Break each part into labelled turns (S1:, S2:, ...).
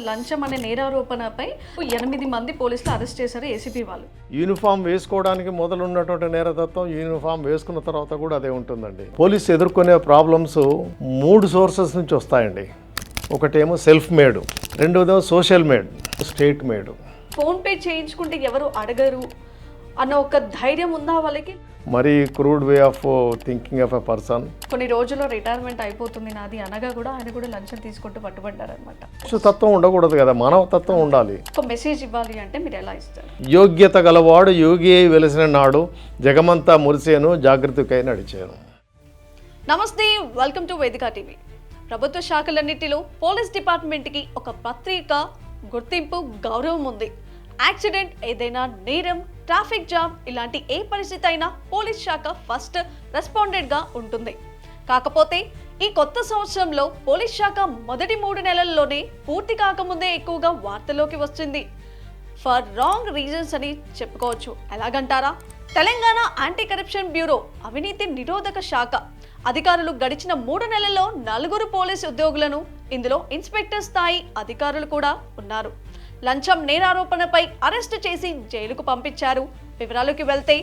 S1: లంచం అనే నేరారోపణపై 8 మంది పోలీసులు అరెస్ట్ చేశారు ఏసీపీ వాళ్ళు.
S2: యూనిఫామ్ వేసుకోవడానికి మొదలు ఉన్నటువంటి నేరతత్వం యూనిఫామ్ వేసుకున్న తర్వాత కూడా అదే ఉంటుందండి. పోలీసు ఎదుర్కొనే ప్రాబ్లమ్స్ 3 సోర్సెస్ నుంచి వస్తాయండి. ఒకటేమో సెల్ఫ్ మేడ్, రెండోదేమో social made, state made.
S1: PhonePe చేయించుకుంటే ఎవరు అడగరు అన్న ఒక ధైర్యం ఉందా వాళ్ళకి?
S2: మరి crude way of thinking of a person.
S1: కొన్ని రోజుల్లో రిటైర్మెంట్ అయిపోతుంది నాది అనగా కూడా ఆయన కూడా లంచం తీసుకుంటూ పట్టుబడ్డారనమాట.
S2: తత్వం ఉండకూడదు కదా, మానవ తత్వం ఉండాలి.
S1: ఒక మెసేజ్ ఇవ్వాలి అంటే మీరు ఎలా ఇస్తారు?
S2: యోగ్యత గలవాడు యోగి అయి వెలిసిన నాడు జగమంతా మురిసేను జాగృతికై నడిచాను.
S1: నమస్తే, వెల్కమ్ టు వేదిక టీవీ. ప్రభుత్వ శాఖలన్నిటిలో పోలీస్ డిపార్ట్మెంట్కి ఒక ప్రత్యేక గుర్తింపు, గౌరవం ఉంది. యాక్సిడెంట్, ఏదైనా నేరం, ట్రాఫిక్ జామ్ ఇలాంటి ఏ పరిస్థితి అయినా పోలీస్ శాఖ ఫస్ట్ రెస్పాండెంట్గా ఉంటుంది. కాకపోతే ఈ కొత్త సంవత్సరంలో పోలీస్ శాఖ మొదటి 3 నెలల్లోనే పూర్తి కాకముందే ఎక్కువగా వార్తల్లోకి వచ్చింది. ఫర్ రాంగ్ రీజన్స్ అని చెప్పుకోవచ్చు. ఎలాగంటారా? తెలంగాణ యాంటీ కరప్షన్ బ్యూరో అవినీతి నిరోధక శాఖ అధికారులు గడిచిన 3 నెలల్లో 4 పోలీసు ఉద్యోగులను, ఇందులో ఇన్స్పెక్టర్ స్థాయి అధికారులు కూడా ఉన్నారు, లంచం నేరారోపణపై అరెస్టు చేసి జైలుకు పంపించారు. వివరాలకు వెళ్తే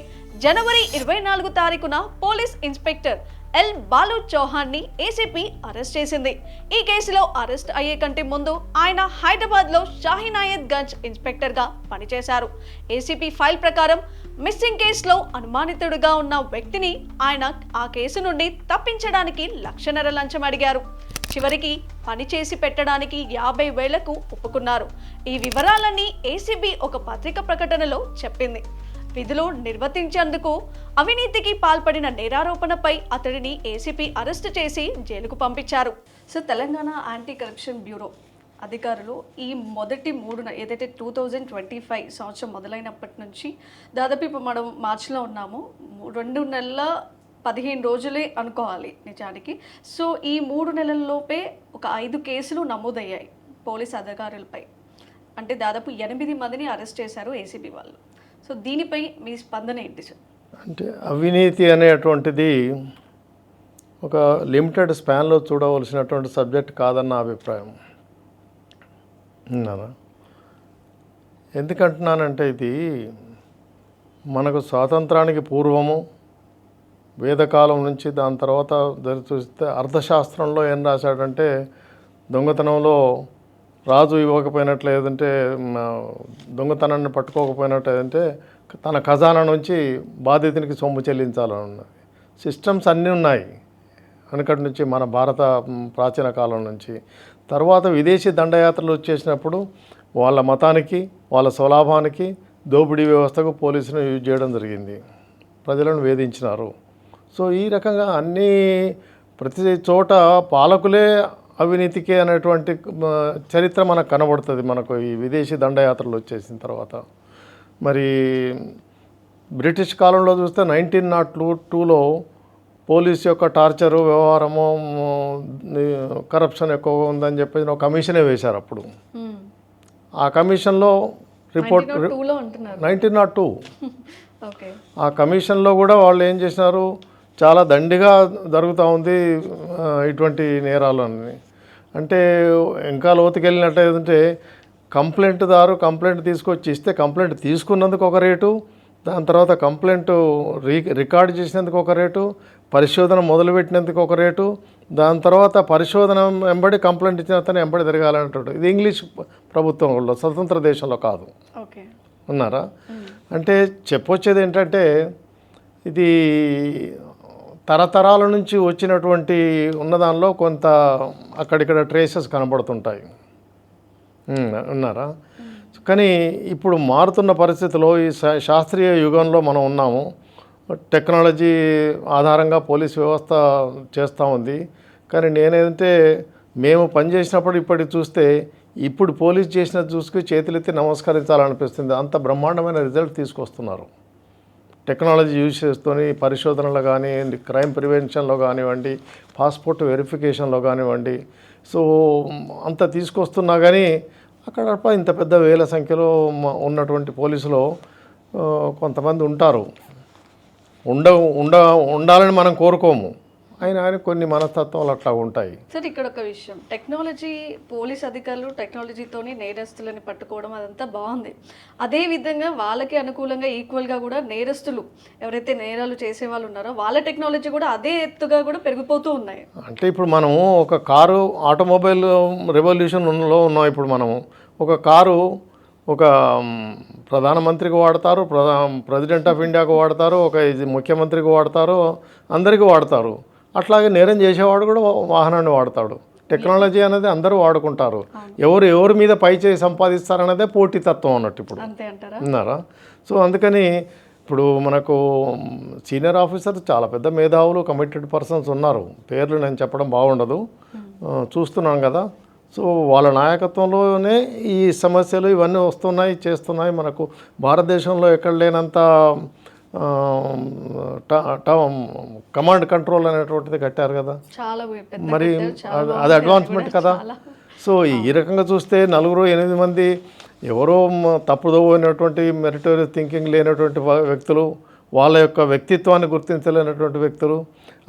S1: జనవరి 24 తారీఖున police inspector L Balu Chauhan ని ఏసీపీ అరెస్ట్ చేసింది. ఈ కేసులో అరెస్ట్ అయ్యే కంటే ముందు ఆయన హైదరాబాద్ లో షాహీనాయత్ గంజ్ ఇన్స్పెక్టర్ గా పనిచేశారు. ఏసీపీ ఫైల్ ప్రకారం మిస్సింగ్ కేసులో అనుమానితుడిగా ఉన్న వ్యక్తిని ఆయన ఆ కేసు నుండి తప్పించడానికి 1,00,000 లంచం అడిగారు. చివరికి పని చేసి పెట్టడానికి 50,000కు ఒప్పుకున్నారు. ఈ వివరాలన్నీ ఏసీబీ ఒక పత్రిక ప్రకటనలో చెప్పింది. విధులు నిర్వర్తించేందుకు అవినీతికి పాల్పడిన నేరారోపణపై అతడిని ఏసీపీ అరెస్టు చేసి జైలుకు పంపించారు. So Telangana anti corruption bureau అధికారులు ఈ మొదటి 3 ఏదైతే 2025 సంవత్సరం మొదలైనప్పటి నుంచి దాదాపు ఇప్పుడు మనం మార్చిలో ఉన్నాము, 2 నెలల 15 రోజులే అనుకోవాలి నిజానికి. సో ఈ 3 నెలల్లోపే ఒక 5 కేసులు నమోదయ్యాయి పోలీస్ అధికారులపై. అంటే దాదాపు 8 మందిని అరెస్ట్ చేశారు ఏసీబీ వాళ్ళు. సో దీనిపై మీ స్పందన ఏంటి సార్?
S2: అంటే అవినీతి అనేటువంటిది ఒక లిమిటెడ్ స్పాన్లో చూడవలసినటువంటి సబ్జెక్ట్ కాదన్న అభిప్రాయం. ఎందుకంటున్నానంటే ఇది మనకు స్వాతంత్రానికి పూర్వము వేదకాలం నుంచి దాని తర్వాత చూస్తే అర్థశాస్త్రంలో ఏం రాశాడంటే దొంగతనంలో రాజు ఇవ్వకపోయినట్లు, లేదంటే దొంగతనాన్ని పట్టుకోకపోయినట్టు ఏదంటే తన ఖజానా నుంచి బాధితునికి సొమ్ము చెల్లించాలని ఉన్నది. సిస్టమ్స్ అన్నీ ఉన్నాయి వెనకటి నుంచి, మన భారత ప్రాచీన కాలం నుంచి. తర్వాత విదేశీ దండయాత్రలు వచ్చేసినప్పుడు వాళ్ళ మతానికి, వాళ్ళ స్వలాభానికి, దోపిడీ వ్యవస్థకు పోలీసులను యూజ్ చేయడం జరిగింది, ప్రజలను వేధించినారు. సో ఈ రకంగా అన్ని ప్రతి చోట పాలకులే అవినీతికే అనేటువంటి చరిత్ర మనకు కనబడుతుంది. మనకు ఈ విదేశీ దండయాత్రలు వచ్చేసిన తర్వాత మరి బ్రిటిష్ కాలంలో చూస్తే 1902లో పోలీస్ యొక్క టార్చరు, వ్యవహారము, కరప్షన్ ఎక్కువగా ఉందని చెప్పేసి ఒక కమిషనే వేశారు అప్పుడు. ఆ కమిషన్లో రిపోర్ట్ 1902 ఆ కమిషన్లో కూడా వాళ్ళు ఏం చేసినారు, చాలా దండిగా జరుగుతూ ఉంది ఇటువంటి నేరాలు అని. అంటే ఇంకా లోతుకెళ్ళినట్టు ఏంటంటే కంప్లైంట్దారు కంప్లైంట్ తీసుకొచ్చి ఇస్తే కంప్లైంట్ తీసుకున్నందుకు ఒక రేటు, దాని తర్వాత కంప్లైంట్ రికార్డ్ చేసినందుకు ఒక రేటు, పరిశోధన మొదలుపెట్టినందుకు ఒక రేటు, దాని తర్వాత పరిశోధన వెంబడి కంప్లైంట్ ఇచ్చిన అతను వెంబడి తిరగాలన్నట్టు. ఇది ఇంగ్లీష్ ప్రభుత్వంలో, స్వతంత్ర దేశంలో కాదు. ఉన్నారా? అంటే చెప్పొచ్చేది ఏంటంటే ఇది తరతరాల నుంచి వచ్చినటువంటి ఉన్నదానిలో కొంత అక్కడిక్కడ ట్రేసెస్ కనబడుతుంటాయి. ఉన్నారా? కానీ ఇప్పుడు మారుతున్న పరిస్థితిలో ఈ శాస్త్రీయ యుగంలో మనం ఉన్నాము. టెక్నాలజీ ఆధారంగా పోలీస్ వ్యవస్థ చేస్తూ ఉంది. కానీ నేనేంటే మేము పనిచేసినప్పుడు ఇప్పటికి చూస్తే ఇప్పుడు పోలీస్ చేసినది చూసుకుని చేతులెత్తి నమస్కరించాలనిపిస్తుంది. అంత బ్రహ్మాండమైన రిజల్ట్ తీసుకొస్తున్నారు టెక్నాలజీ యూజ్ చేసుకొని. పరిశోధనలో కానివ్వండి, క్రైమ్ ప్రివెన్షన్లో కానివ్వండి, పాస్పోర్ట్ వెరిఫికేషన్లో కానివ్వండి. సో అంత తీసుకొస్తున్నా కానీ అక్కడ ఇంత పెద్ద వేల సంఖ్యలో ఉన్నటువంటి పోలీసులో కొంతమంది ఉంటారు. ఉండాలని మనం కోరుకోము. ఆయన కొన్ని మనస్తత్వాలు అట్లా ఉంటాయి.
S1: సార్ ఇక్కడ ఒక విషయం, టెక్నాలజీ, పోలీస్ అధికారులు టెక్నాలజీతోని నేరస్తులని పట్టుకోవడం అదంతా బాగుంది. అదే విధంగా వాళ్ళకి అనుకూలంగా ఈక్వల్గా కూడా నేరస్తులు ఎవరైతే నేరాలు చేసే వాళ్ళు ఉన్నారో వాళ్ళ టెక్నాలజీ కూడా అదే ఎత్తుగా కూడా పెరిగిపోతూ ఉన్నాయి.
S2: అంటే ఇప్పుడు మనము ఒక కారు ఆటోమొబైల్ రెవల్యూషన్లో ఉన్నాం. ఇప్పుడు మనము ఒక కారు ఒక ప్రధానమంత్రికి వాడతారు, ప్రెసిడెంట్ ఆఫ్ ఇండియాకు వాడతారు, ఒక ముఖ్యమంత్రికి వాడతారు, అందరికీ వాడతారు. అట్లాగే నేరం చేసేవాడు కూడా వాహనాన్ని వాడతాడు. టెక్నాలజీ అనేది అందరూ వాడుకుంటారు. ఎవరి మీద పై చేయి సంపాదిస్తారనేదే పోటీతత్వం అన్నట్టు ఇప్పుడు ఉన్నారా. సో అందుకని ఇప్పుడు మనకు సీనియర్ ఆఫీసర్స్ చాలా పెద్ద మేధావులు, కమిటెడ్ పర్సన్స్ ఉన్నారు. పేర్లు నేను చెప్పడం బాగుండదు, చూస్తున్నాం కదా. సో వాళ్ళ నాయకత్వంలోనే ఈ సమస్యలు ఇవన్నీ వస్తున్నాయి, చేస్తున్నాయి. మనకు భారతదేశంలో ఎక్కడ లేనంత కమాండ్ కంట్రోల్ అనేటువంటిది కట్టారు కదా. మరి అది అడ్వాన్స్మెంట్ కదా. సో ఈ రకంగా చూస్తే 4-8 మంది ఎవరో తప్పుదోవైనటువంటి మెరిటోరియస్ థింకింగ్ లేనటువంటి వ్యక్తులు, వాళ్ళ యొక్క వ్యక్తిత్వాన్ని గుర్తించలేనటువంటి వ్యక్తులు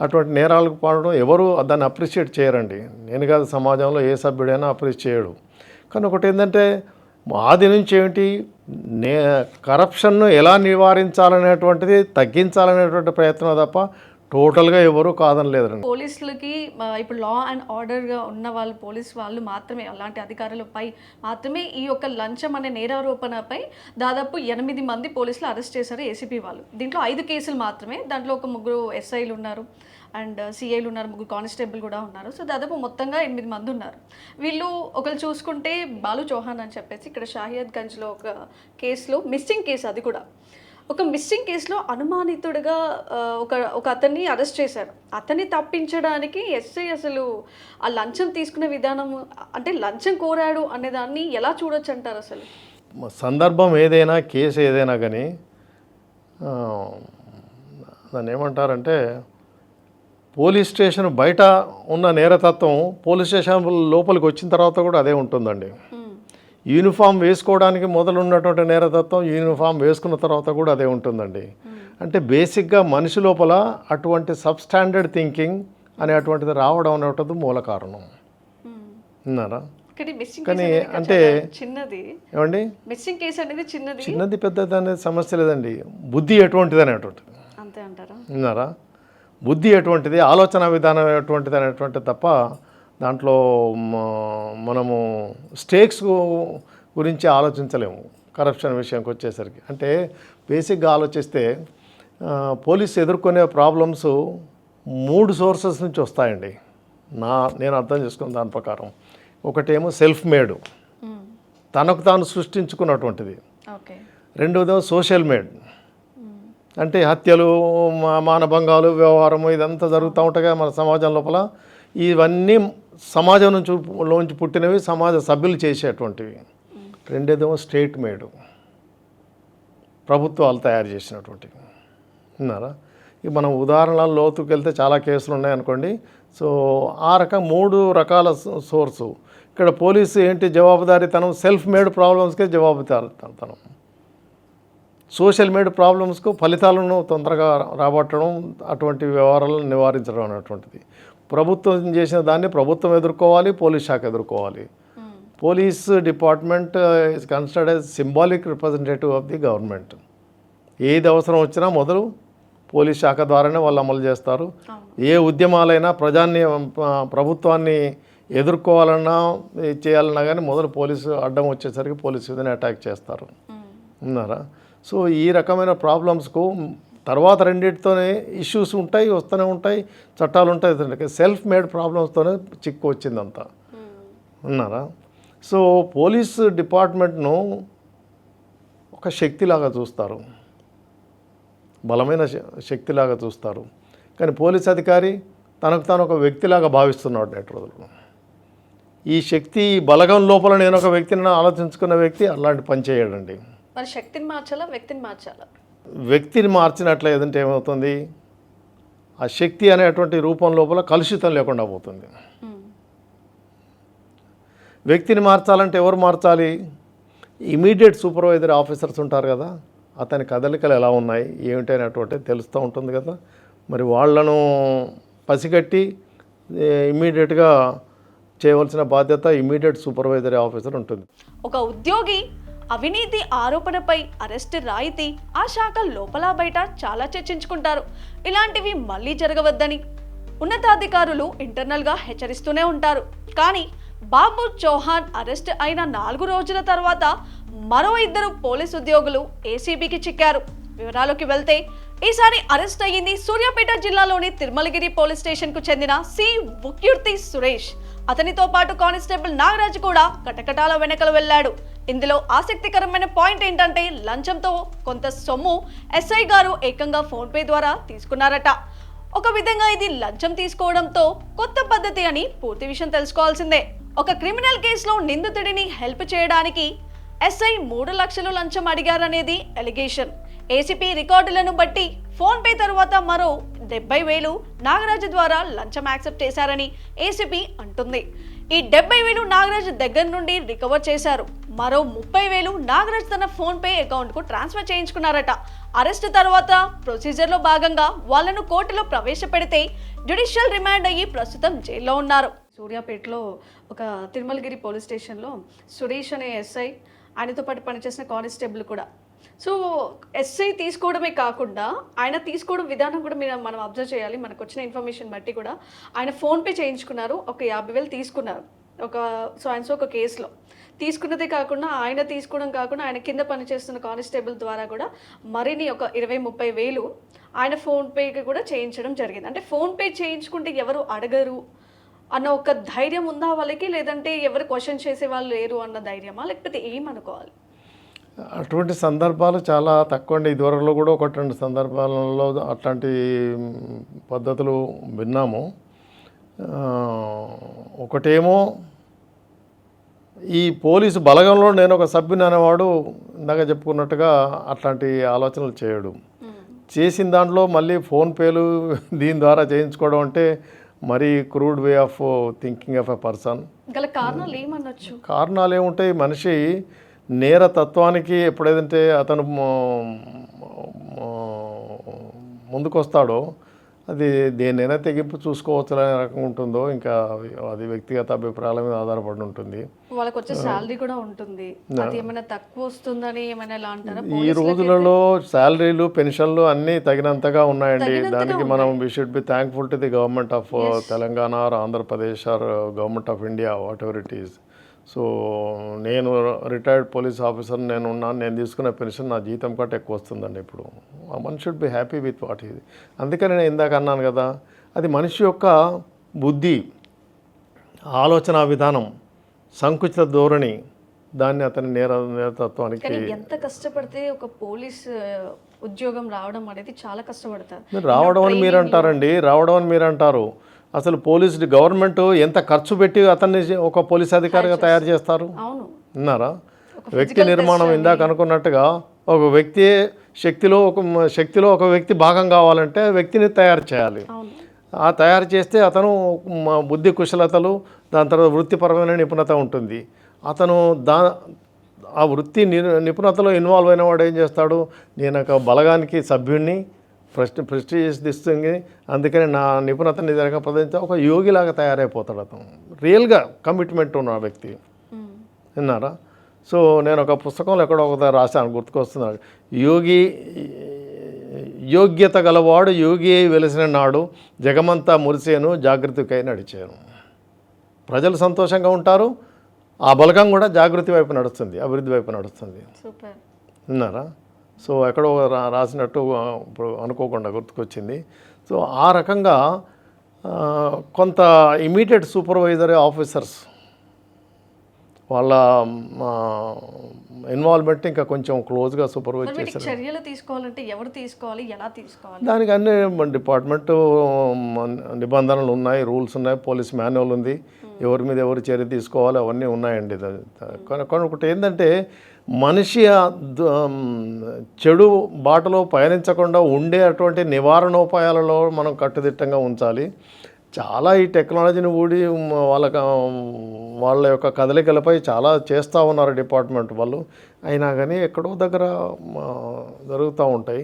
S2: అటువంటి నేరాలకు పాడడం ఎవరు దాన్ని అప్రిషియేట్ చేయరండి. నేను కాదు, సమాజంలో ఏ సభ్యుడైనా అప్రిషియేట్ చేయడు. కానీ ఒకటి ఏంటంటే ఆది నుంచి ఏమిటి, కరప్షన్ను ఎలా నివారించాలనేటువంటిది, తగ్గించాలనేటువంటి ప్రయత్నం తప్ప టోటల్గా ఎవరు కాదని లేదండి.
S1: పోలీసులకి ఇప్పుడు లా అండ్ ఆర్డర్గా ఉన్న వాళ్ళు, పోలీస్ వాళ్ళు మాత్రమే, అలాంటి అధికారులపై మాత్రమే ఈ యొక్క లంచం అనే నేరారోపణపై దాదాపు 8 మంది పోలీసులు అరెస్ట్ చేశారు ఏసీపీ వాళ్ళు. దీంట్లో 5 కేసులు మాత్రమే. దాంట్లో ఒక 3 ఎస్ఐలు ఉన్నారు అండ్ సిఐలు ఉన్నారు, 3 కానిస్టేబుల్ కూడా ఉన్నారు. సో దాదాపు మొత్తంగా 8 మంది ఉన్నారు. వీళ్ళు ఒకరు చూసుకుంటే బాలు చౌహాన్ అని చెప్పేసి ఇక్కడ షాహిద్ గంజ్లో ఒక కేసులో మిస్సింగ్ కేసు, అది కూడా ఒక మిస్సింగ్ కేసులో అనుమానితుడిగా ఒక అతన్ని అరెస్ట్ చేశారు. అతన్ని తప్పించడానికి ఎస్ఐ అసలు ఆ లంచం తీసుకునే విధానం, అంటే లంచం కోరాడు అనే దాన్ని ఎలా చూడొచ్చు అంటారు? అసలు
S2: సందర్భం ఏదైనా, కేసు ఏదైనా కానీ దాన్ని ఏమంటారంటే, పోలీస్ స్టేషన్ బయట ఉన్న నేరతత్వం పోలీస్ స్టేషన్ లోపలికి వచ్చిన తర్వాత కూడా అదే ఉంటుందండి. యూనిఫామ్ వేసుకోవడానికి మొదలున్నటువంటి నేరతత్వం యూనిఫామ్ వేసుకున్న తర్వాత కూడా అదే ఉంటుందండి. అంటే బేసిక్గా మనిషి లోపల అటువంటి సబ్స్టాండర్డ్ థింకింగ్ అనేటువంటిది రావడం అనేటువంటిది మూల కారణం. విన్నారా? కానీ అంటే ఏమండి, చిన్నది పెద్దది అనేది సమస్య లేదండి. బుద్ధి ఎటువంటిది అనేటువంటిది, విన్నారా? బుద్ధి ఎటువంటిది, ఆలోచన విధానం ఎటువంటిది అనేటువంటిది తప్ప దాంట్లో మనము స్టేక్స్ గురించి ఆలోచించలేము. కరప్షన్ విషయంకి వచ్చేసరికి అంటే బేసిక్గా ఆలోచిస్తే పోలీసు ఎదుర్కొనే ప్రాబ్లమ్స్ 3 సోర్సెస్ నుంచి వస్తాయండి. నేను అర్థం చేసుకున్న దాని ప్రకారం, ఒకటేమో సెల్ఫ్ మేడ్, తనకు తాను సృష్టించుకున్నటువంటిది. రెండోదేమో సోషల్ మేడ్, అంటే హత్యలు, మానభంగాలు, వ్యవహారము ఇదంతా జరుగుతూ ఉంటాయి మన సమాజం లోపల. ఇవన్నీ సమాజం లోంచి పుట్టినవి, సమాజ సభ్యులు చేసేటువంటివి. రెండోదేమో స్టేట్ మేడ్, ప్రభుత్వాలు తయారు చేసినటువంటివి. విన్నారా? ఇక మనం ఉదాహరణల లోతుకు వెళ్తే చాలా కేసులు ఉన్నాయనుకోండి. సో ఆ రకం 3 రకాల సోర్సు. ఇక్కడ పోలీసు ఏంటి జవాబుదారీతనం, సెల్ఫ్ మేడ్ ప్రాబ్లమ్స్కే జవాబుదారీతనం, సోషల్ మేడ్ ప్రాబ్లమ్స్కు ఫలితాలను తొందరగా రాబట్టడం, అటువంటి వ్యవహారాలను నివారించడం అనేటువంటిది. ప్రభుత్వం చేసిన దాన్ని ప్రభుత్వం ఎదుర్కోవాలి, పోలీస్ శాఖ ఎదుర్కోవాలి. Police department is considered as symbolic representative of the government. ఏది అవసరం వచ్చినా మొదలు పోలీస్ శాఖ ద్వారానే వాళ్ళు అమలు చేస్తారు. ఏ ఉద్యమాలైనా ప్రభుత్వాన్ని ఎదుర్కోవాలన్నా చేయాలన్నా కానీ మొదలు పోలీసు అడ్డం వచ్చేసరికి పోలీసు మీదనే అటాక్ చేస్తారు. ఉన్నారా? సో ఈ రకమైన ప్రాబ్లమ్స్కు తర్వాత రెండింటితోనే ఇష్యూస్ ఉంటాయి, వస్తూనే ఉంటాయి, చట్టాలు ఉంటాయి. సెల్ఫ్ మేడ్ ప్రాబ్లమ్స్తోనే చిక్కు వచ్చిందంతా. ఉన్నారా? సో పోలీస్ డిపార్ట్మెంట్ను ఒక శక్తిలాగా చూస్తారు, బలమైన శక్తిలాగా చూస్తారు. కానీ పోలీస్ అధికారి తనకు తాను ఒక వ్యక్తిలాగా భావిస్తున్నాడు నేటి రోజుల్లో. ఈ శక్తి బలగం లోపల నేను ఒక వ్యక్తిని ఆలోచించుకున్న వ్యక్తి అలాంటి పని చేయడండి.
S1: మరి శక్తిని మార్చాలా, వ్యక్తిని మార్చాలా?
S2: వ్యక్తిని మార్చినట్లేదంటే ఏమవుతుంది, ఆ శక్తి అనేటువంటి రూపం లోపల కలుషితం లేకుండా పోతుంది. వ్యక్తిని మార్చాలంటే ఎవరు మార్చాలి? ఇమీడియట్ సూపర్వైజర్ ఆఫీసర్స్ ఉంటారు కదా, అతని కదలికలు ఎలా ఉన్నాయి ఏమిటి అనేటువంటిది తెలుస్తూ ఉంటుంది కదా. మరి వాళ్ళను పసిగట్టి ఇమ్మీడియట్గా చేయవలసిన బాధ్యత ఇమ్మీడియట్ సూపర్వైజరీ ఆఫీసర్ ఉంటుంది.
S1: ఒక ఉద్యోగి అవినీతి ఆరోపణపై అరెస్ట్ రాయితీ ఆ శాఖ లోపల బయట చాలా చర్చించుకుంటారు. ఇలాంటివి మళ్ళీ జరగవద్దని ఉన్నతాధికారులు ఇంటర్నల్గా హెచ్చరిస్తూనే ఉంటారు. కానీ బాబు చౌహాన్ అరెస్ట్ అయిన 4 రోజుల తర్వాత మరో 2 పోలీసు ఉద్యోగులు ఏసీబీకి చిక్కారు. వివరాల్లోకి వెళ్తే ఈసారి అరెస్ట్ అయ్యింది సూర్యాపేట జిల్లాలోని తిరుమలగిరి పోలీస్ స్టేషన్ కు చెందిన సి వుక్యుర్తి సురేష్. అతనితో పాటు కానిస్టేబుల్ నాగరాజ్ కూడా కటకటాల వెనకలు వెళ్లాడు. ఇందులో ఆసక్తికరమైన పాయింట్ ఏంటంటే లంచంతో కొంత సొమ్ము ఎస్ఐ గారు ఏకంగా ఫోన్పే ద్వారా తీసుకున్నారట. ఒక విధంగా ఇది లంచం తీసుకోవడంతో కొత్త పద్ధతి అని పూర్తి విషయం తెలుసుకోవాల్సిందే. ఒక క్రిమినల్ కేసులో నిందితుడిని హెల్ప్ చేయడానికి ఎస్ఐ 3 లక్షలు లంచం అడిగారనేది ఎలిగేషన్. ఏసీపీ రికార్డులను బట్టి ఫోన్పే తరువాత మరో 70,000 నాగరాజు ద్వారా లంచం యాక్సెప్ట్ చేశారని ఏసీపీ అంటుంది. ఈ 70,000 నాగరాజ్ దగ్గర నుండి రికవర్ చేశారు. మరో 30,000 నాగరాజ్ తన ఫోన్పే అకౌంట్కు ట్రాన్స్ఫర్ చేయించుకున్నారట. అరెస్ట్ తర్వాత ప్రొసీజర్లో భాగంగా వాళ్ళను కోర్టులో ప్రవేశపెడితే జ్యుడిషియల్ రిమాండ్ అయ్యి ప్రస్తుతం జైల్లో ఉన్నారు. సూర్యాపేటలో ఒక తిరుమలగిరి పోలీస్ స్టేషన్లో సురేష్ అనే ఎస్ఐ, ఆయనతో పాటు పనిచేసిన కానిస్టేబుల్ కూడా. సో ఎస్ఐ తీసుకోవడమే కాకుండా ఆయన తీసుకోవడం విధానం కూడా మనం అబ్జర్వ్ చేయాలి. మనకు వచ్చిన ఇన్ఫర్మేషన్ బట్టి కూడా ఆయన ఫోన్పే చేయించుకున్నారు, ఒక 50,000 తీసుకున్నారు ఒక కేసులో. తీసుకున్నదే కాకుండా ఆయన తీసుకోవడం కాకుండా ఆయన కింద పనిచేస్తున్న కానిస్టేబుల్ ద్వారా కూడా మరిన్ని ఒక 20-30,000 ఆయన ఫోన్పేకి కూడా చేయించడం జరిగింది. అంటే ఫోన్పే చేయించుకుంటే ఎవరు అడగరు అన్న ఒక ధైర్యం ఉందా వాళ్ళకి, లేదంటే ఎవరు క్వశ్చన్ చేసే వాళ్ళు లేరు అన్న ధైర్యమా, లేకపోతే ఏమనుకోవాలి?
S2: అటువంటి సందర్భాలు చాలా తక్కువ అండి. ఇదివరలో కూడా 1-2 సందర్భాలలో అట్లాంటి పద్ధతులు విన్నాము. ఒకటేమో ఈ పోలీసు బలగంలో నేను ఒక సభ్యుని అనేవాడు ఇందాక చెప్పుకున్నట్టుగా అట్లాంటి ఆలోచనలు చేయడు. చేసిన దాంట్లో మళ్ళీ ఫోన్పేలు దీని ద్వారా చేయించుకోవడం అంటే మరీ crude way of thinking of a person.
S1: గల కారణాలు ఏమనొచ్చు?
S2: కారణాలు ఏముంటాయి? మనిషి నేర తత్వానికి ఎప్పుడైతే అతను ముందుకొస్తాడో అది దేన్నైనా తెగింపు చూసుకోవచ్చు అనే రకంగా ఉంటుందో, ఇంకా అది వ్యక్తిగత అభిప్రాయాల మీద ఆధారపడి ఉంటుంది.
S1: వాళ్ళకి వచ్చే శాలరీ కూడా ఉంటుంది, అది ఏమైనా తక్కువ వస్తుందని ఏమైనా ఎలా అంటారా?
S2: ఈ రోజులలో శాలరీలు, పెన్షన్లు అన్నీ తగినంతగా ఉన్నాయండి. దానికి మనం we should be thankful to the government of Telangana are Andhra Pradesh are government of India, what ever it is. So నేను రిటైర్డ్ పోలీస్ ఆఫీసర్, నేను తీసుకునే పెన్షన్ నా జీతం కంటే ఎక్కువ వస్తుందండి ఇప్పుడు. One should be happy with what ఇది. అందుకని నేను ఇందాక అన్నాను కదా, అది మనిషి యొక్క బుద్ధి, ఆలోచన విధానం, సంకుచిత ధోరణి, దాన్ని అతని నేరతత్వానికి.
S1: ఎంత కష్టపడితే ఒక పోలీస్ ఉద్యోగం రావడం అనేది చాలా కష్టపడతారు.
S2: రావడం అని మీరు అంటారండి, రావడం అని మీరు అంటారు. అసలు పోలీసు గవర్నమెంట్ ఎంత ఖర్చు పెట్టి అతన్ని ఒక పోలీస్ అధికారిగా తయారు చేస్తారు విన్నారా? వ్యక్తి నిర్మాణం ఇందాక అనుకున్నట్టుగా ఒక వ్యక్తి శక్తిలో ఒక వ్యక్తి భాగం కావాలంటే వ్యక్తిని తయారు చేయాలి. ఆ తయారు చేస్తే అతను బుద్ధి కుశలతలు, దాని తర్వాత వృత్తిపరమైన నిపుణత ఉంటుంది. అతను ఆ వృత్తి నిపుణతలో ఇన్వాల్వ్ అయిన వాడు ఏం చేస్తాడు? నేను ఒక బలగానికి సభ్యుడిని, ప్రెస్టీజియస్ ఇస్తుంది, అందుకని నా నిపుణతని ప్రదర్శించే ఒక యోగిలాగా తయారైపోతాడు అతను. రియల్గా కమిట్మెంట్ ఉన్న వ్యక్తి విన్నారా? సో నేను ఒక పుస్తకంలో ఎక్కడో ఒకసారి రాశాను, గుర్తుకొస్తున్నాడు. యోగ్యత గలవాడు యోగి అయి వెలిసిన నాడు జగమంతా మురిసేను జాగృతికై నడిచాను. ప్రజలు సంతోషంగా ఉంటారు, ఆ బలగం కూడా జాగృతి వైపు నడుస్తుంది, అభివృద్ధి వైపు నడుస్తుంది. విన్నారా? సో ఎక్కడో రాసినట్టు ఇప్పుడు అనుకోకుండా గుర్తుకొచ్చింది. సో ఆ రకంగా కొంత ఇమీడియట్ సూపర్వైజరీ ఆఫీసర్స్ వాళ్ళ ఇన్వాల్వ్మెంట్ ఇంకా కొంచెం క్లోజ్గా సూపర్వైజ్ చేశారు.
S1: చర్యలు తీసుకోవాలంటే ఎవరు తీసుకోవాలి, ఎలా తీసుకోవాలి?
S2: దానికి అన్ని డిపార్ట్మెంట్ నిబంధనలు ఉన్నాయి, రూల్స్ ఉన్నాయి, పోలీస్ మాన్యువల్ ఉంది, ఎవరి మీద ఎవరు చర్య తీసుకోవాలి అవన్నీ ఉన్నాయండి. కానీ ఒకటి ఏంటంటే మనిషి చెడు బాటలో పయనించకుండా ఉండే అటువంటి నివారణోపాయాలలో మనం కట్టుదిట్టంగా ఉంచాలి. చాలా ఈ టెక్నాలజీని ఊడి వాళ్ళ యొక్క కదలికలపై చాలా చేస్తూ ఉన్నారు డిపార్ట్మెంట్ వాళ్ళు. అయినా కానీ ఎక్కడో దగ్గర జరుగుతూ ఉంటాయి.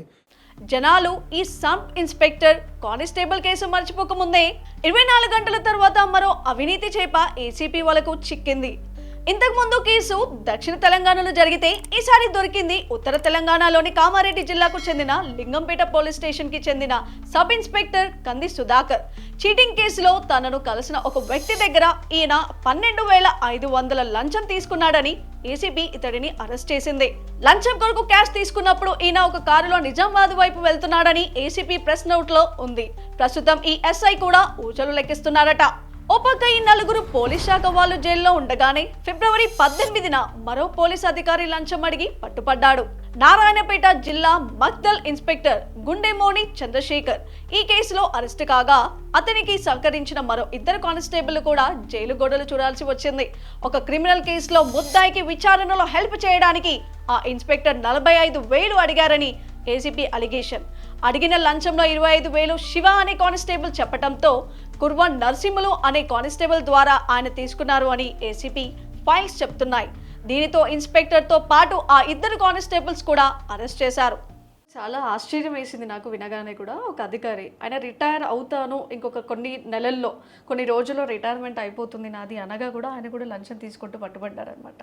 S1: జనాలు ఈ సబ్ ఇన్స్పెక్టర్ కానిస్టేబుల్ కేసు మర్చిపోకముందే 24 గంటల తర్వాత మరో అవినీతి చేప ఏసీపీ వాళ్ళకు చిక్కింది. ఇంతకుముందు కేసు దక్షిణ తెలంగాణలో జరిగితే ఈసారి దొరికింది ఉత్తర తెలంగాణలోని కామారెడ్డి జిల్లాకు చెందిన లింగంపేట పోలీస్ స్టేషన్ కి చెందిన సబ్ ఇన్స్పెక్టర్ కంది సుధాకర్. చీటింగ్ కేసులో తనను కలిసిన ఒక వ్యక్తి దగ్గర ఈయన 12,500 లంచం తీసుకున్నాడని ఏసీబీ ఇతడిని అరెస్ట్ చేసింది. లంచం కొరకు క్యాష్ తీసుకున్నప్పుడు ఈయన ఒక కారులో నిజామాబాద్ వైపు వెళ్తున్నాడని ఏసీపీ ప్రెస్ నోట్ లో ఉంది. ప్రస్తుతం ఈ ఎస్ఐ కూడా ఊచలు లెక్కిస్తున్నారట. ఓ పక్క ఈ నలుగురు పోలీస్ శాఖ వాళ్ళు జైల్లో ఉండగానే ఫిబ్రవరి 18న మరో పోలీస్ అధికారి లంచం అడిగి పట్టుపడ్డాడు. నారాయణపేట జిల్లా మక్దల్ ఇన్స్పెక్టర్ గుండెమోని చంద్రశేఖర్ ఈ కేసులో అరెస్ట్ కాగా అతనికి సహకరించిన మరో 2 కానిస్టేబుల్ కూడా జైలు గోడలు చూడాల్సి వచ్చింది. ఒక క్రిమినల్ కేసులో ముద్దాయికి విచారణలో హెల్ప్ చేయడానికి ఆ ఇన్స్పెక్టర్ 45,000 అడిగారని ఏసీపీ అలిగేషన్. అడిగిన లంచంలో 25,000 శివ అనే కానిస్టేబుల్ చెప్పడంతో కుర్వాన్ నర్సింహులు అనే కానిస్టేబుల్ ద్వారా ఆయన తీసుకున్నారు అని ఏసీపీ ఫైల్స్ చెప్తున్నాయి. దీనితో ఇన్స్పెక్టర్తో పాటు ఆ 2 కానిస్టేబుల్స్ కూడా అరెస్ట్ చేశారు. చాలా ఆశ్చర్యం వేసింది నాకు వినగానే కూడా. ఒక అధికారి ఆయన రిటైర్ అవుతాను ఇంకొక కొన్ని నెలల్లో కొన్ని రోజుల్లో రిటైర్మెంట్ అయిపోతుంది నాది అనగా కూడా ఆయన కూడా లంచం తీసుకుంటూ పట్టుబడ్డారనమాట.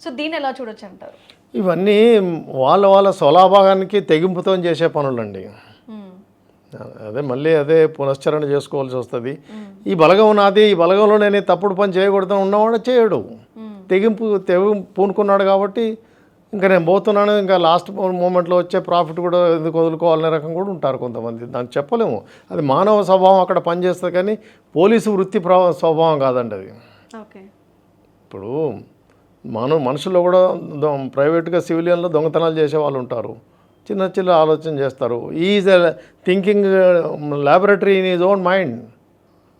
S1: సో దీన్ని ఎలా చూడొచ్చు అంటారు?
S2: ఇవన్నీ వాళ్ళ స్వలాభాగానికి తెగింపుతో చేసే పనులండి. అదే పునశ్చరణ చేసుకోవాల్సి వస్తుంది. ఈ బలగం నాది, ఈ బలగంలో నేను తప్పుడు పని చేయకూడదు ఉన్నవాడు చేయడు. తెగింపు పూనుకున్నాడు కాబట్టి ఇంకా నేను పోతున్నాను, ఇంకా లాస్ట్ మూమెంట్లో వచ్చే ప్రాఫిట్ కూడా ఎందుకు వదులుకోవాలనే రకం కూడా ఉంటారు కొంతమంది. దానికి చెప్పలేము, అది మానవ స్వభావం అక్కడ పనిచేస్తుంది కానీ పోలీసు వృత్తి స్వభావం కాదండి అది. ఇప్పుడు మనుషుల్లో కూడా ప్రైవేట్గా సివిలియన్లో దొంగతనాలు చేసే వాళ్ళు ఉంటారు, చిన్న ఆలోచన చేస్తారు. Is thinking laboratory in is own mind.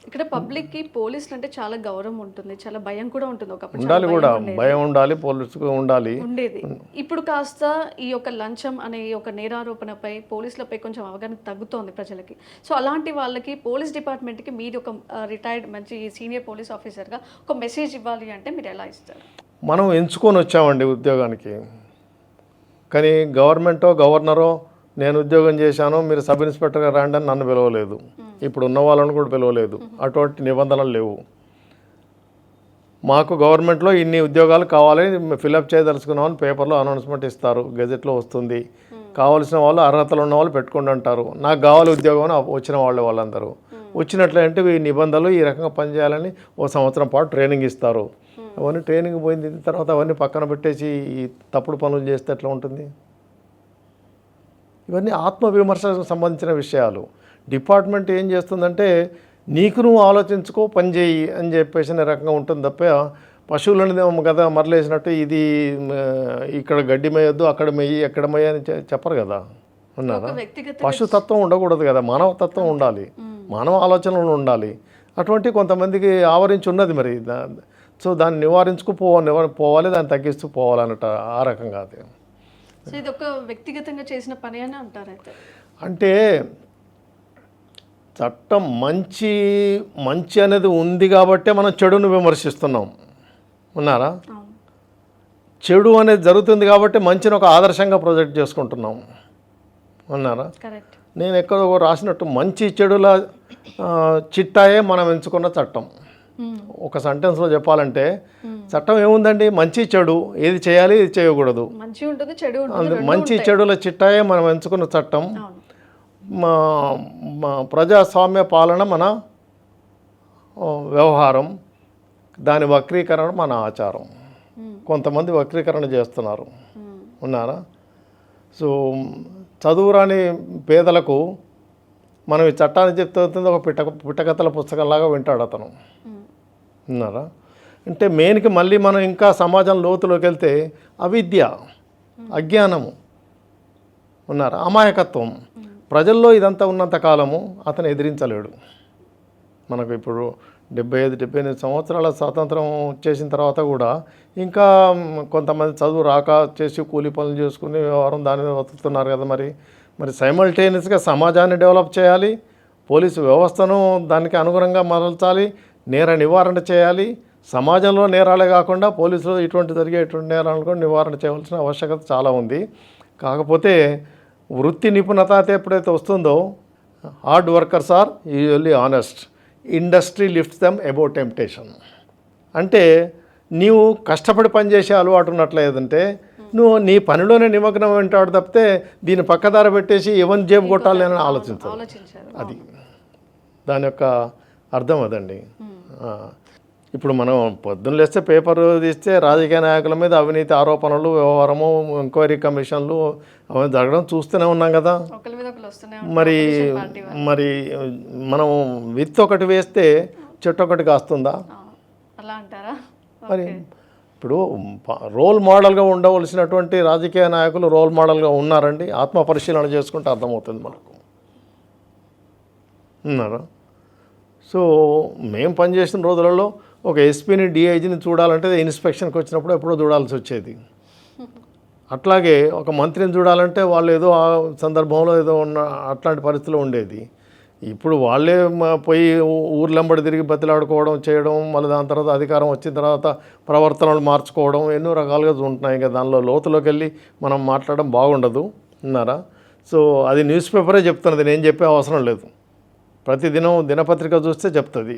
S1: ఇక్కడ పబ్లిక్ కి పోలీసులు అంటే చాలా గౌరవం ఉంటుంది, చాలా భయం కూడా ఉంటుంది. ఒకప్పుడు
S2: ఉండాలి, కూడా భయం ఉండాలి, పోలీసుకు ఉండాలి
S1: ఉండేది. ఇప్పుడు కాస్త ఈ యొక్క లంచం అనే ఒక నేరారోపణపై పోలీసులపై కొంచెం అవగాహన తగ్గుతోంది ప్రజలకి. సో అలాంటి వాళ్ళకి పోలీస్ డిపార్ట్మెంట్కి మీరు ఒక రిటైర్డ్ మంచి సీనియర్ పోలీస్ ఆఫీసర్గా ఒక మెసేజ్ ఇవ్వాలి అంటే మీరు ఎలా ఇస్తారు?
S2: మనం ఎంచుకొని వచ్చామండి ఉద్యోగానికి, కానీ గవర్నరో నేను ఉద్యోగం చేశాను మీరు సబ్ ఇన్స్పెక్టర్గా రాండి అని నన్ను పిలవలేదు, ఇప్పుడు ఉన్న వాళ్ళని కూడా పిలవలేదు. అటువంటి నిబంధనలు లేవు. మాకు గవర్నమెంట్లో ఇన్ని ఉద్యోగాలు కావాలి ఫిలప్ చేయదలుచుకున్నామని పేపర్లో అనౌన్స్మెంట్ ఇస్తారు, గెజెట్లో వస్తుంది. కావాల్సిన వాళ్ళు అర్హతలు ఉన్న వాళ్ళు పెట్టుకోండి అంటారు. నాకు కావాలి ఉద్యోగం అని వచ్చిన వాళ్ళందరూ వచ్చినట్లంటే ఈ నిబంధనలు ఈ రకంగా పనిచేయాలని 1 సంవత్సరం పాటు ట్రైనింగ్ ఇస్తారు. అవన్నీ ట్రైనింగ్ పోయింది తర్వాత అవన్నీ పక్కన పెట్టేసి ఈ తప్పుడు పనులు చేస్తే ఎట్లా ఉంటుంది? ఇవన్నీ ఆత్మవిమర్శకు సంబంధించిన విషయాలు. డిపార్ట్మెంట్ ఏం చేస్తుందంటే నీకు నువ్వు ఆలోచించుకో, పని చేయి అని చెప్పేసి రకంగా ఉంటుంది తప్ప పశువులని కదా మరలేసినట్టు ఇది ఇక్కడ గడ్డి మేయొద్దు అక్కడ మేయి ఎక్కడ మేయి అని చెప్పరు కదా. ఉన్నారా? పశుతత్వం ఉండకూడదు కదా, మానవతత్వం ఉండాలి, మానవ ఆలోచనలు ఉండాలి. అటువంటి కొంతమందికి ఆవరించి ఉన్నది మరి. సో దాన్ని పోవాలి, దాన్ని తగ్గిస్తూ పోవాలన్నట్టు ఆ రకంగా. అది
S1: ఇది ఒక వ్యక్తిగతంగా చేసిన పని అని అంటారు. అయితే
S2: అంటే చట్టం మంచి అనేది ఉంది కాబట్టే మనం చెడును విమర్శిస్తున్నాం. ఉన్నారా? చెడు అనేది జరుగుతుంది కాబట్టి మంచిని ఒక ఆదర్శంగా ప్రొజెక్ట్ చేసుకుంటున్నాం. ఉన్నారా? నేను ఎక్కడో రాసినట్టు మంచి చెడుల చిట్టాయే మనం ఎంచుకున్న చట్టం. ఒక సెంటెన్స్లో చెప్పాలంటే చట్టం ఏముందండి, మంచి చెడు ఏది చేయాలి ఏది చేయకూడదు, మంచి చెడుల చిట్టాయే మనం ఎంచుకున్న చట్టం. ప్రజాస్వామ్య పాలన మన వ్యవహారం, దాని వక్రీకరణ మన ఆచారం. కొంతమంది వక్రీకరణ చేస్తున్నారు. ఉన్నారా? సో చదువురాని పేదలకు మనం ఈ చట్టాన్ని చెప్తుంది ఒక పిట్టకథల పుస్తకంలాగా వింటాడు అతను. ఉన్నారా? అంటే మెయిన్కి మళ్ళీ మనం ఇంకా సమాజం లోతులోకి వెళ్తే అవిద్య, అజ్ఞానము, ఉన్నారా, అమాయకత్వం ప్రజల్లో ఇదంతా ఉన్నంత కాలము అతను ఎదిరించలేడు. మనకు ఇప్పుడు 75-78 సంవత్సరాల స్వాతంత్రం చేసిన తర్వాత కూడా ఇంకా కొంతమంది చదువు రాక చేసి కూలీ పనులు చేసుకుని వ్యవహారం దాని మీద బతుకుతున్నారు కదా. మరి సైమల్టేనియస్గా సమాజాన్ని డెవలప్ చేయాలి, పోలీసు వ్యవస్థను దానికి అనుగుణంగా మరల్చాలి, నేర నివారణ చేయాలి. సమాజంలో నేరాలే కాకుండా పోలీసులు ఇటువంటి నేరాలను కూడా నివారణ చేయవలసిన ఆవశ్యకత చాలా ఉంది. కాకపోతే వృత్తి నిపుణత అయితే ఎప్పుడైతే వస్తుందో hard workers are usually honest, industry lifts them about temptation. అంటే నీవు కష్టపడి పనిచేసే అలవాటు ఉన్నట్లేదంటే నువ్వు నీ పనిలోనే నిమగ్నం వింటాడు తప్పితే దీన్ని పక్కదార పెట్టేసి ఎవరిని జేబు కొట్టాలి అని ఆలోచించాలి. అది దాని యొక్క అర్థం అదండి. ఇప్పుడు మనం పొద్దున్న లేస్తే పేపర్ తీస్తే రాజకీయ నాయకుల మీద అవినీతి ఆరోపణలు, వ్యవహారము, ఎంక్వైరీ కమిషన్లు అవన్నీ జరగడం చూస్తూనే ఉన్నాం కదా. మరి మరి మనం విత్ ఒకటి వేస్తే చెట్టు ఒకటి కాస్తుందా?
S1: అలా అంటారా?
S2: మరి ఇప్పుడు రోల్ మోడల్గా ఉండవలసినటువంటి రాజకీయ నాయకులు రోల్ మోడల్గా ఉన్నారండి. ఆత్మ పరిశీలన చేసుకుంటే అర్థమవుతుంది మనకు. ఉన్నారా? సో మేము పనిచేసిన రోజులలో ఒక ఎస్పీని, డిఐజీని చూడాలంటే ఇన్స్పెక్షన్కి వచ్చినప్పుడు ఎప్పుడో చూడాల్సి వచ్చేది. అట్లాగే ఒక మంత్రిని చూడాలంటే వాళ్ళు ఏదో ఆ సందర్భంలో ఏదో ఉన్న అట్లాంటి పరిస్థితిలో ఉండేది. ఇప్పుడు వాళ్ళే పోయి ఊర్లెంబడి తిరిగి బతిలాడుకోవడం చేయడం, మళ్ళీ దాని తర్వాత అధికారం వచ్చిన తర్వాత ప్రవర్తనలు మార్చుకోవడం ఎన్నో రకాలుగా ఉంటున్నాయి. ఇంకా దానిలో లోతులోకి వెళ్ళి మనం మాట్లాడడం బాగుండదు. ఉన్నారా? సో అది న్యూస్ పేపరే చెప్తున్నది, నేను చెప్పే అవసరం లేదు. ప్రతిదినం దినపత్రిక చూస్తే చెప్తుంది.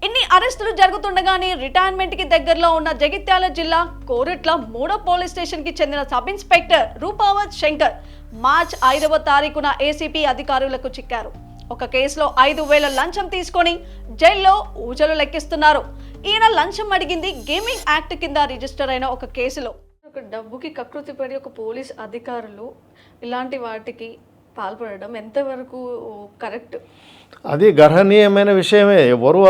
S1: ఇన్ని అరెస్టులు జరుగుతుండగానే రిటైర్మెంట్కి దగ్గరలో ఉన్న జగిత్యాల జిల్లా కోరుట్ల 3వ పోలీస్ స్టేషన్కి చెందిన sub inspector Rupavath Shankar March 5వ తారీఖున ఏసీపీ అధికారులకు చిక్కారు. ఒక కేసులో 5,000 లంచం తీసుకొని జైల్లో ఊజలు లెక్కిస్తున్నారు. ఈయన లంచం అడిగింది గేమింగ్ యాక్ట్ కింద రిజిస్టర్ అయిన ఒక కేసులో. ఒక డబ్బుకి కకృతి పడి ఒక పోలీస్ అధికారులు ఇలాంటి వాటికి పాల్పడడం ఎంతవరకు కరెక్ట్?
S2: అది గర్హనీయమైన విషయమే. ఎవరు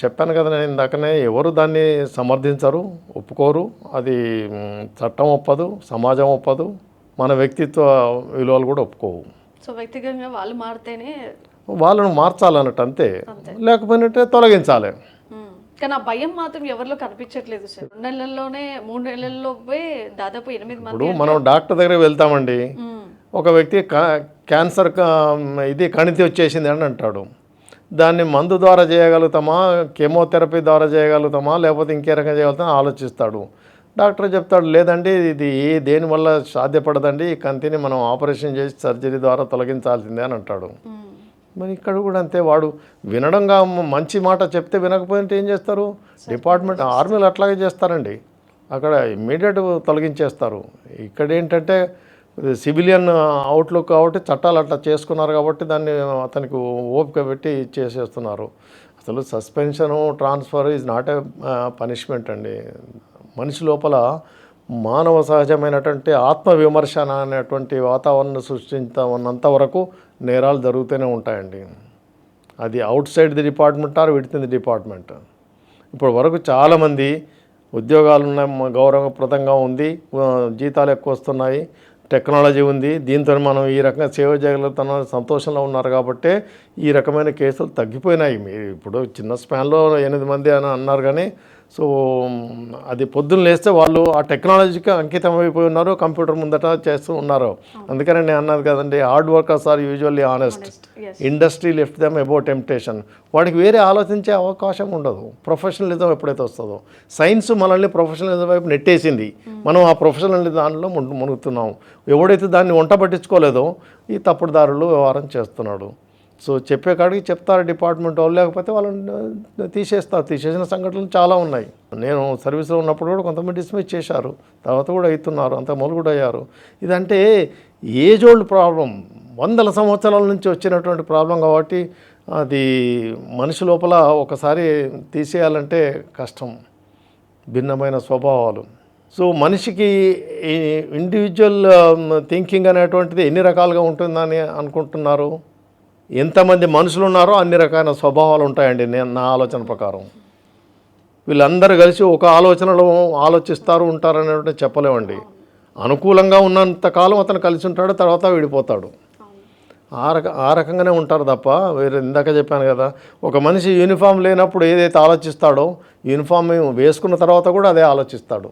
S2: చెప్పాను కదా నేను ఇందాకనే, ఎవరు దాన్ని సమర్థించరు, ఒప్పుకోరు. అది చట్టం ఒప్పదు, సమాజం ఒప్పదు, మన వ్యక్తిత్వ విలువలు కూడా ఒప్పుకోవు.
S1: సో వ్యక్తిగతంగా వాళ్ళు మారితేనే
S2: వాళ్ళను మార్చాలన్నట్టు, అంతే. లేకపోయినట్టే తొలగించాలి.
S1: కానీ ఆ భయం మాత్రం ఎవరిలో కనిపించట్లేదు సార్. 2 నెలల్లోనే 3 నెలల్లోపే దాదాపు 8 మంది.
S2: ఇప్పుడు మనం డాక్టర్ దగ్గరికి వెళ్తామండి, ఒక వ్యక్తి క్యాన్సర్ ఇది కణితి వచ్చేసింది అని అంటాడు. దాన్ని మందు ద్వారా చేయగలుగుతామా, కెమోథెరపీ ద్వారా చేయగలుగుతామా, లేకపోతే ఇంకే రకంగా చేయగలుగుతామా ఆలోచిస్తాడు. డాక్టర్ చెప్తాడు, లేదండి ఇది దేనివల్ల సాధ్యపడదండి, ఈ కంతిని మనం ఆపరేషన్ చేసి సర్జరీ ద్వారా తొలగించాల్సిందే అని అంటాడు. మరి ఇక్కడ కూడా అంతే. వాడు వినడంగా మంచి మాట చెప్తే వినకపోయినట్టు ఏం చేస్తారు? డిపార్ట్మెంట్ ఆర్మీలు అట్లాగే చేస్తారండి, అక్కడ ఇమ్మీడియట్ తొలగించేస్తారు. ఇక్కడ ఏంటంటే సివిలియన్ అవుట్లుక్ కాబట్టి చట్టాలు అట్లా చేసుకున్నారు కాబట్టి దాన్ని అతనికి ఓపిక పెట్టి చేసేస్తున్నారు. అసలు suspension, transfer is not a punishment అండి. మనిషి లోపల మానవ సహజమైనటువంటి ఆత్మవిమర్శన అనేటువంటి వాతావరణం సృష్టించినంత వరకు నేరాలు జరుగుతూనే ఉంటాయండి. అది outside the department or within the department. ఇప్పటి వరకు చాలామంది ఉద్యోగాలు ఉన్నాయి, గౌరవప్రదంగా ఉంది, జీతాలు ఎక్కువ వస్తున్నాయి, టెక్నాలజీ ఉంది, దీంతో మనం ఈ రకంగా సేవ చేయగలుగుతున్న సంతోషంలో ఉన్నారు కాబట్టి ఈ రకమైన కేసులు తగ్గిపోయినాయి. మీరు ఇప్పుడు చిన్న స్పాన్లో 8 మంది అని అన్నారు కానీ, సో అది పొద్దున్న లేస్తే వాళ్ళు ఆ టెక్నాలజీకి అంకితం అయిపోయి ఉన్నారు, కంప్యూటర్ ముందట చేస్తూ ఉన్నారు. అందుకని నేను అన్నది కదండి, hard workers are usually honest, industry lift them about temptation. వాడికి వేరే ఆలోచించే అవకాశం ఉండదు. ప్రొఫెషనలిజం ఎప్పుడైతే వస్తుందో, సైన్స్ మనల్ని ప్రొఫెషనలిజం వైపు నెట్టేసింది, మనం ఆ ప్రొఫెషనల్ దానిలో మునుగుతున్నాం. ఎవడైతే దాన్ని వంట పట్టించుకోలేదో ఈ తప్పుడు దారులు వ్యవహారం చేస్తున్నాడు. సో చెప్పే కాడికి చెప్తారు డిపార్ట్మెంట్ వాళ్ళు, లేకపోతే వాళ్ళని తీసేస్తారు. తీసేసిన సంఘటనలు చాలా ఉన్నాయి. నేను సర్వీస్లో ఉన్నప్పుడు కూడా కొంతమంది డిస్మిస్ చేశారు, తర్వాత కూడా అవుతున్నారు, అంత మొదలు కూడా అయ్యారు. ఇదంటే ఏజ్ ఓల్డ్ ప్రాబ్లం, 100 సంవత్సరాల నుంచి వచ్చినటువంటి ప్రాబ్లం కాబట్టి అది మనిషి లోపల ఒకసారి తీసేయాలంటే కష్టం, భిన్నమైన స్వభావాలు. సో మనిషికి ఇండివిజువల్ థింకింగ్ అనేటువంటిది ఎన్ని రకాలుగా ఉంటుందని అనుకుంటున్నారు? ఎంతమంది మనుషులు ఉన్నారో అన్ని రకాల స్వభావాలు ఉంటాయండి. నా ఆలోచన ప్రకారం వీళ్ళందరూ కలిసి ఒక ఆలోచనలో ఆలోచిస్తారు ఉంటారు అనేటువంటి చెప్పలేమండి. అనుకూలంగా ఉన్నంతకాలం అతను కలిసి ఉంటాడు, తర్వాత విడిపోతాడు. ఆ రకంగానే ఉంటారు తప్ప వేరే. ఇందాక చెప్పాను కదా, ఒక మనిషి యూనిఫామ్ లేనప్పుడు ఏదైతే ఆలోచిస్తాడో యూనిఫామ్ వేసుకున్న తర్వాత కూడా అదే ఆలోచిస్తాడు.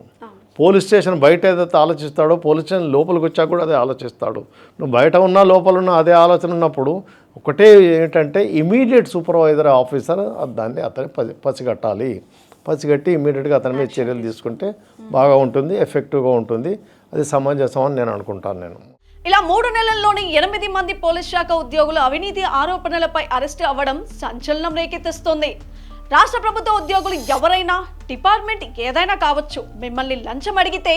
S2: పోలీస్ స్టేషన్ బయట ఏదైతే ఆలోచిస్తాడో పోలీస్ స్టేషన్ లోపలికి వచ్చాక కూడా అదే ఆలోచిస్తాడు. నువ్వు బయట ఉన్నా లోపల ఉన్న అదే ఆలోచన ఉన్నప్పుడు ఒకటే ఏంటంటే ఇమీడియట్ సూపర్వైజర్ ఆఫీసర్ దాన్ని అతని పసిగట్టాలి. పసిగట్టి ఇమీడియట్గా అతని మీద చర్యలు తీసుకుంటే బాగా ఉంటుంది, ఎఫెక్టివ్గా ఉంటుంది. అది సమంజసం అని నేను అనుకుంటాను. నేను
S1: ఇలా 3 నెలల్లోనే 8 మంది పోలీస్ శాఖ ఉద్యోగులు అవినీతి ఆరోపణలపై అరెస్టు అవ్వడం సంచలనం రేకెత్తిస్తోంది. రాష్ట్ర ప్రభుత్వ ఉద్యోగులు ఎవరైనా, డిపార్ట్మెంట్ ఏదైనా కావచ్చు, మిమ్మల్ని లంచం అడిగితే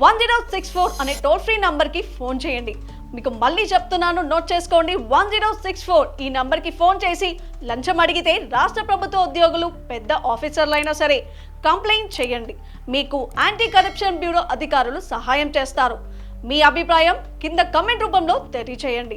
S1: 1064 అనే టోల్ ఫ్రీ నంబర్కి ఫోన్ చేయండి. మీకు మళ్ళీ చెప్తున్నాను, నోట్ చేసుకోండి. 1064 ఈ నంబర్కి ఫోన్ చేసి లంచం అడిగితే రాష్ట్ర ప్రభుత్వ ఉద్యోగులు, పెద్ద ఆఫీసర్లైనా సరే కంప్లైంట్ చేయండి. మీకు యాంటీ కరప్షన్ బ్యూరో అధికారులు సహాయం చేస్తారు. మీ అభిప్రాయం కింద కమెంట్ రూపంలో తెలియచేయండి.